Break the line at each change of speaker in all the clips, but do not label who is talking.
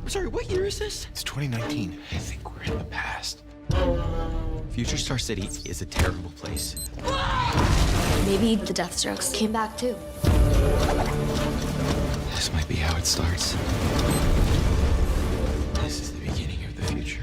I'm sorry, what year is this?
It's 2019. I think we're in the past.
Future Star City is a terrible place.
Maybe the Deathstrokes came back too.
This might be how it starts. This is the beginning of the future.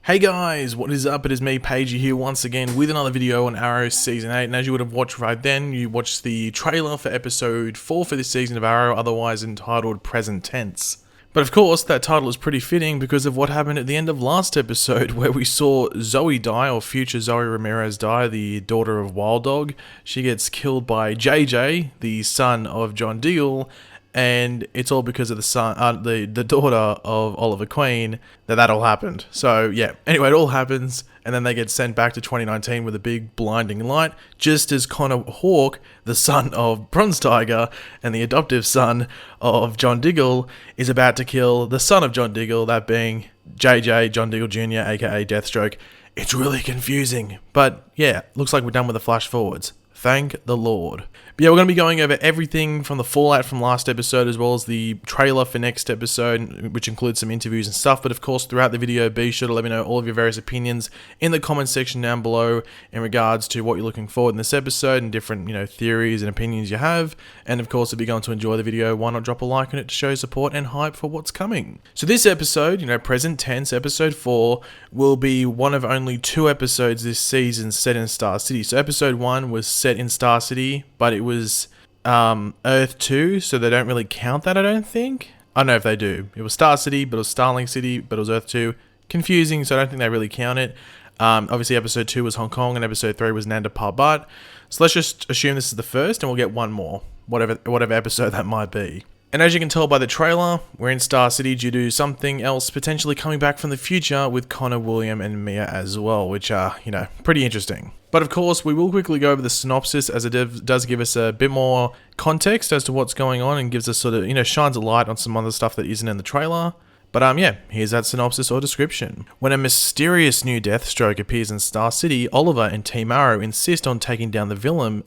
Hey guys, what is up? It is me, Pagey, here once again with another video on Arrow Season 8. And as you would have watched right then, you watched the trailer for episode 4 for this season of Arrow, otherwise entitled Present Tense. But of course, that title is pretty fitting because of what happened at the end of last episode, where we saw Zoe die, or future Zoe Ramirez die, the daughter of Wild Dog. She gets killed by JJ, the son of John Deagle, and it's all because of the daughter of Oliver Queen that all happened. So yeah, anyway, it all happens, and then they get sent back to 2019 with a big blinding light, just as Connor Hawke, the son of Bronze Tiger and the adoptive son of John Diggle, is about to kill the son of John Diggle, that being JJ, John Diggle Jr., aka Deathstroke. It's really confusing, but yeah, looks like we're done with the flash forwards. Thank the Lord. But yeah, we're going to be going over everything from the fallout from last episode, as well as the trailer for next episode, which includes some interviews and stuff. But of course, throughout the video, be sure to let me know all of your various opinions in the comment section down below in regards to what you're looking forward in this episode and different, theories and opinions you have. And of course, if you're going to enjoy the video, why not drop a like on it to show support and hype for what's coming. So this episode, present tense, episode 4, will be one of only 2 episodes this season set in Star City. So episode 1 was set in Star City, but it was Earth 2, so they don't really count that, I don't think. I don't know if they do. It was Star City, but it was Starling City, but it was Earth 2. Confusing, so I don't think they really count it. Obviously, episode 2 was Hong Kong, and episode 3 was Nanda Parbat. So let's just assume this is the first, and we'll get one more, whatever episode that might be. And as you can tell by the trailer, we're in Star City due to something else potentially coming back from the future with Connor, William, and Mia as well, which are, pretty interesting. But of course, we will quickly go over the synopsis, as it does give us a bit more context as to what's going on and gives us sort of, shines a light on some other stuff that isn't in the trailer. But yeah, here's that synopsis or description. When a mysterious new Deathstroke appears in Star City, Oliver and Team Arrow insist on taking down this villain,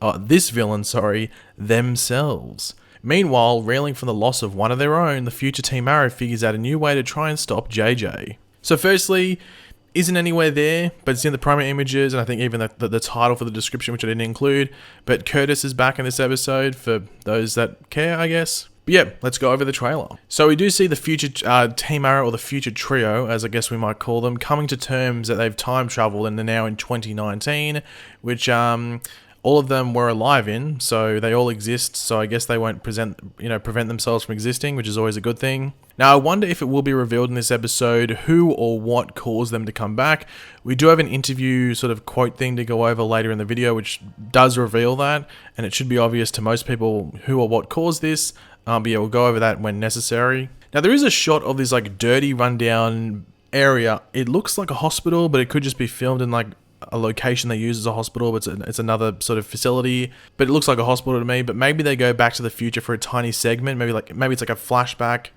themselves. Meanwhile, reeling from the loss of one of their own, the future Team Arrow figures out a new way to try and stop JJ. So firstly, isn't anywhere there, but it's in the primary images, and I think even the title for the description, which I didn't include. But Curtis is back in this episode, for those that care, I guess. But yeah, let's go over the trailer. So we do see the future Team Arrow, or the future trio, as I guess we might call them, coming to terms that they've time traveled and they're now in 2019, which all of them were alive in, so they all exist, so I guess they won't prevent themselves from existing, which is always a good thing. Now, I wonder if it will be revealed in this episode who or what caused them to come back. We do have an interview sort of quote thing to go over later in the video, which does reveal that, and it should be obvious to most people who or what caused this, but yeah, we'll go over that when necessary. Now, there is a shot of this dirty, rundown area. It looks like a hospital, but it could just be filmed in a location they use as a hospital, but it's another sort of facility, but it looks like a hospital to me. But maybe they go back to the future for a tiny segment, maybe it's like a flashback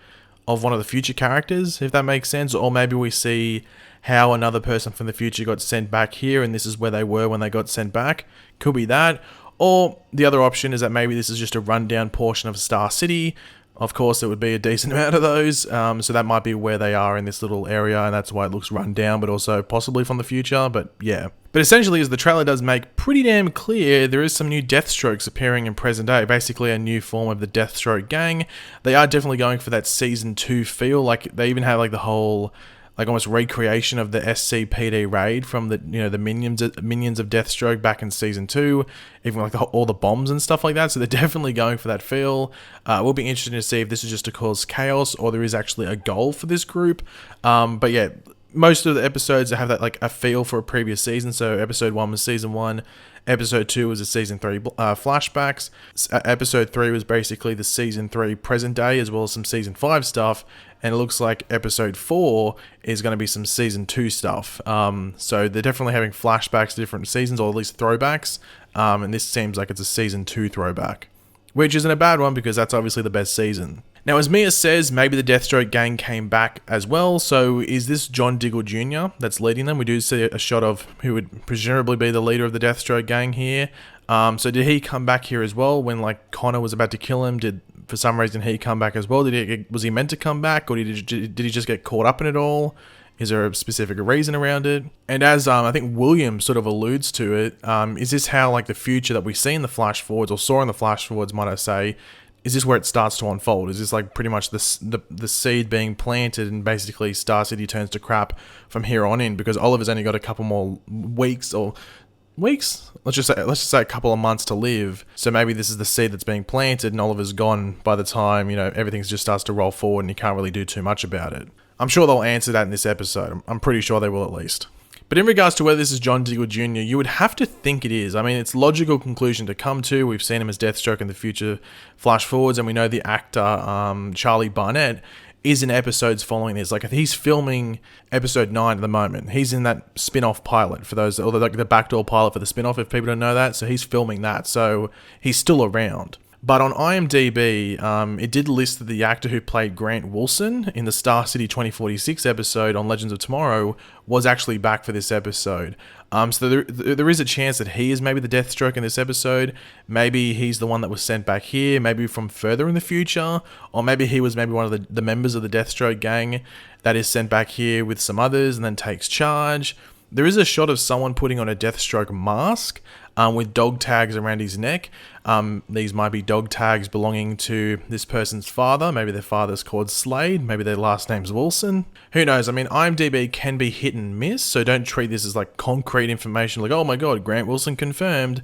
of one of the future characters, if that makes sense, or maybe we see how another person from the future got sent back here and this is where they were when they got sent back. Could be that, or the other option is that maybe this is just a rundown portion of Star City. Of course, it would be a decent amount of those, so that might be where they are in this little area, and that's why it looks run down, but also possibly from the future, but yeah. But essentially, as the trailer does make pretty damn clear, there is some new Deathstrokes appearing in present day, basically a new form of the Deathstroke gang. They are definitely going for that Season 2 feel, they even have the whole almost recreation of the SCPD raid from the the minions of Deathstroke back in Season 2, even all the bombs and stuff like that. So they're definitely going for that feel. We'll be interested to see if this is just to cause chaos or there is actually a goal for this group. But yeah, most of the episodes have that a feel for a previous season. So episode 1 was Season 1. Episode 2 was the Season 3 flashbacks. Episode 3 was basically the Season 3 present day, as well as some Season 5 stuff. And it looks like Episode 4 is going to be some Season 2 stuff. So they're definitely having flashbacks to different seasons, or at least throwbacks. And this seems like it's a Season 2 throwback, which isn't a bad one because that's obviously the best season. Now, as Mia says, maybe the Deathstroke gang came back as well. So is this John Diggle Jr. that's leading them? We do see a shot of who would presumably be the leader of the Deathstroke gang here. So did he come back here as well when Connor was about to kill him? Did for some reason he come back as well? Was he meant to come back, or did he just get caught up in it all? Is there a specific reason around it? And as I think William sort of alludes to it, is this how like the future that we see in the flash forwards, or saw in the flash forwards, might I say, is this where it starts to unfold? Is this like pretty much the seed being planted, and basically Star City turns to crap from here on in, because Oliver's only got a couple more weeks, let's just say a couple of months to live. So maybe this is the seed that's being planted, and Oliver's gone by the time, everything just starts to roll forward and you can't really do too much about it. I'm sure they'll answer that in this episode. I'm pretty sure they will at least. But in regards to whether this is John Diggle Jr., you would have to think it is. I mean, it's a logical conclusion to come to. We've seen him as Deathstroke in the future flash forwards, and we know the actor Charlie Barnett is in episodes following this. Like, he's filming episode 9 at the moment. He's in that spin-off pilot for those, or the backdoor pilot for the spin-off, if people don't know that. So he's filming that. So he's still around. But on IMDb, it did list the actor who played Grant Wilson in the Star City 2046 episode on Legends of Tomorrow was actually back for this episode. So there is a chance that he is maybe the Deathstroke in this episode. Maybe he's the one that was sent back here, maybe from further in the future, or maybe he was maybe one of the members of the Deathstroke gang that is sent back here with some others and then takes charge. There is a shot of someone putting on a Deathstroke mask with dog tags around his neck. These might be dog tags belonging to this person's father. Maybe their father's called Slade. Maybe their last name's Wilson. Who knows? I mean, IMDb can be hit and miss, so don't treat this as like concrete information like, oh my god, Grant Wilson confirmed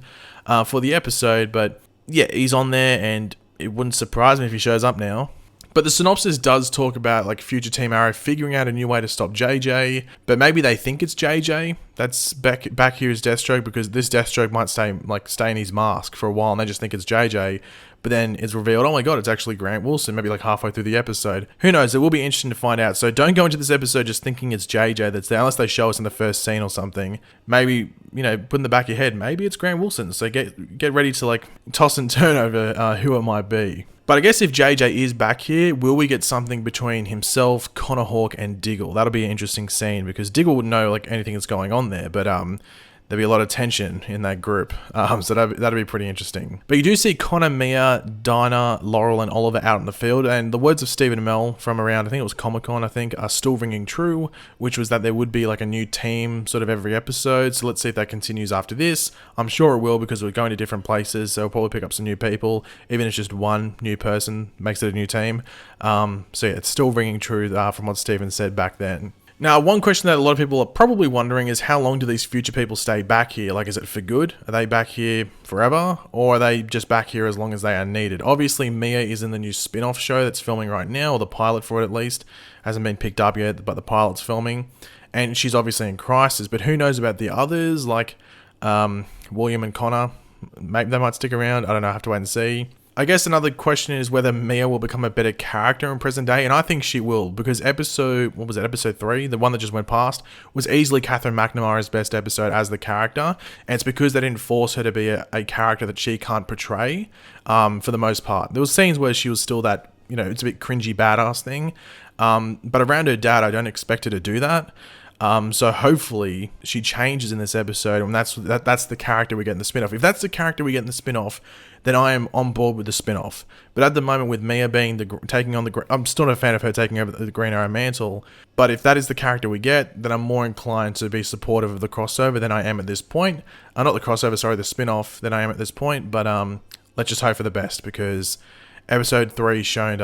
for the episode. But yeah, he's on there, and it wouldn't surprise me if he shows up now. But the synopsis does talk about like future Team Arrow figuring out a new way to stop JJ, but maybe they think it's JJ that's back here as Deathstroke, because this Deathstroke might stay in his mask for a while, and they just think it's JJ. But then it's revealed, oh my god, it's actually Grant Wilson, maybe like halfway through the episode. Who knows? It will be interesting to find out. So don't go into this episode just thinking it's JJ that's there, unless they show us in the first scene or something. Maybe, put in the back of your head, maybe it's Grant Wilson. So get ready to like toss and turn over who it might be. But I guess if JJ is back here, will we get something between himself, Connor Hawke, and Diggle? That'll be an interesting scene, because Diggle wouldn't know like anything that's going on there, but there'll be a lot of tension in that group, so that'll be pretty interesting. But you do see Connor, Mia, Dinah, Laurel, and Oliver out in the field, and the words of Stephen Amell from around, I think it was Comic-Con, are still ringing true, which was that there would be like a new team sort of every episode. So let's see if that continues after this. I'm sure it will, because we're going to different places, so we'll probably pick up some new people. Even if it's just one new person makes it a new team. So yeah, it's still ringing true from what Stephen said back then. Now, one question that a lot of people are probably wondering is, how long do these future people stay back here? Like, is it for good? Are they back here forever? Or are they just back here as long as they are needed? Obviously, Mia is in the new spin-off show that's filming right now, or the pilot for it at least. Hasn't been picked up yet, but the pilot's filming. And she's obviously in crisis, but who knows about the others, like William and Connor? Maybe they might stick around. I don't know, I have to wait and see. I guess another question is whether Mia will become a better character in present day, and I think she will, because episode 3, the one that just went past, was easily Catherine McNamara's best episode as the character, and it's because they didn't force her to be a character that she can't portray, for the most part. There was scenes where she was still that, it's a bit cringy badass thing, but around her dad, I don't expect her to do that. So hopefully she changes in this episode, and that's the character we get in the spin-off. If that's the character we get in the spin-off, then I am on board with the spin-off. But at the moment, with Mia being I'm still not a fan of her taking over the Green Arrow mantle. But if that is the character we get, then I'm more inclined to be supportive of the crossover than I am at this point. Not the crossover, sorry, the spin-off than I am at this point. But let's just hope for the best, because episode 3 showed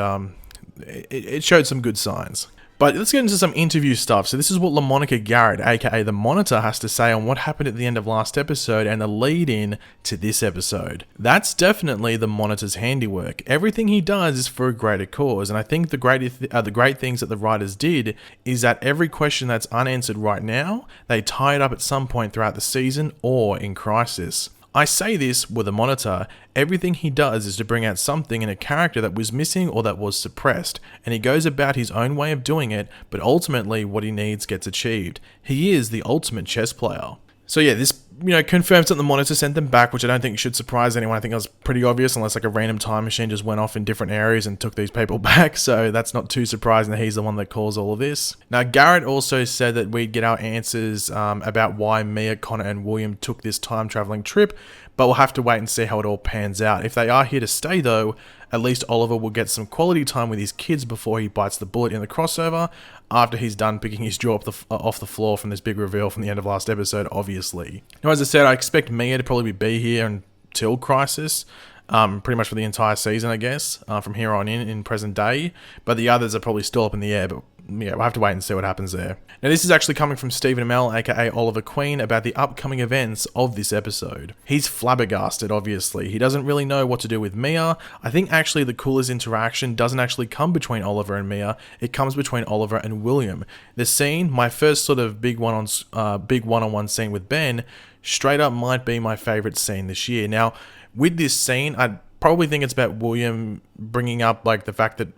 it showed some good signs. But let's get into some interview stuff. So this is what LaMonica Garrett, aka The Monitor, has to say on what happened at the end of last episode and the lead-in to this episode. That's definitely The Monitor's handiwork. Everything he does is for a greater cause, and I think the great things that the writers did is that every question that's unanswered right now, they tie it up at some point throughout the season or in Crisis. I say this with a Monitor, everything he does is to bring out something in a character that was missing or that was suppressed, and he goes about his own way of doing it, but ultimately what he needs gets achieved. He is the ultimate chess player. So yeah, this confirms that the monitor sent them back, which I don't think should surprise anyone. I think it was pretty obvious, unless like a random time machine just went off in different areas and took these people back. So that's not too surprising that he's the one that caused all of this. Now, Garrett also said that we'd get our answers about why Mia, Connor, and William took this time traveling trip, but we'll have to wait and see how it all pans out. If they are here to stay, though, at least Oliver will get some quality time with his kids before he bites the bullet in the crossover, after he's done picking his jaw off the floor from this big reveal from the end of last episode, obviously. Now, as I said, I expect Mia to probably be here until Crisis, pretty much for the entire season, I guess, from here on in present day, but the others are probably still up in the air, but yeah, we'll have to wait and see what happens there. Now, this is actually coming from Stephen Amell, aka Oliver Queen, about the upcoming events of this episode. He's flabbergasted, obviously. He doesn't really know what to do with Mia. I think actually the coolest interaction doesn't actually come between Oliver and Mia. It comes between Oliver and William. The scene, my first sort of big one-on-one scene with Ben, straight up might be my favorite scene this year. Now, with this scene, I'd probably think it's about William bringing up like the fact that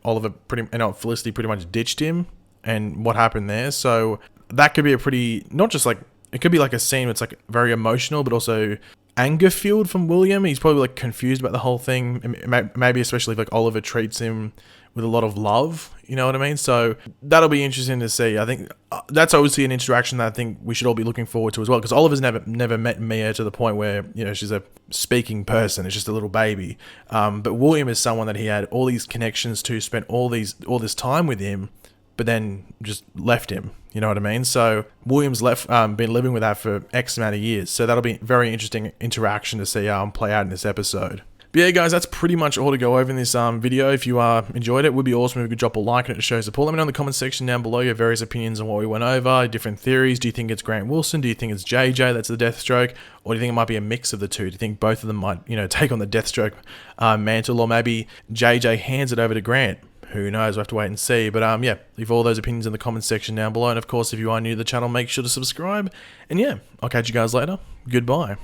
Felicity pretty much ditched him and what happened there. So that could be a pretty, not just like, it could be like a scene that's like very emotional, but also anger fueled from William. He's probably like confused about the whole thing. Maybe especially if like Oliver treats him with a lot of love, you know what I mean? So that'll be interesting to see. I think that's obviously an interaction that I think we should all be looking forward to as well, because Oliver's never met Mia to the point where, she's a speaking person. It's just a little baby. But William is someone that he had all these connections to, spent all this time with him, but then just left him. You know what I mean? So William's been living with that for X amount of years. So that'll be a very interesting interaction to see play out in this episode. But yeah, guys, that's pretty much all to go over in this video. If you enjoyed it, it would be awesome if you could drop a like on it to show support. Let me know in the comment section down below your various opinions on what we went over, different theories. Do you think it's Grant Wilson? Do you think it's JJ that's the Deathstroke? Or do you think it might be a mix of the two? Do you think both of them might, take on the Deathstroke mantle? Or maybe JJ hands it over to Grant? Who knows? We'll have to wait and see. But yeah, leave all those opinions in the comment section down below. And of course, if you are new to the channel, make sure to subscribe. And yeah, I'll catch you guys later. Goodbye.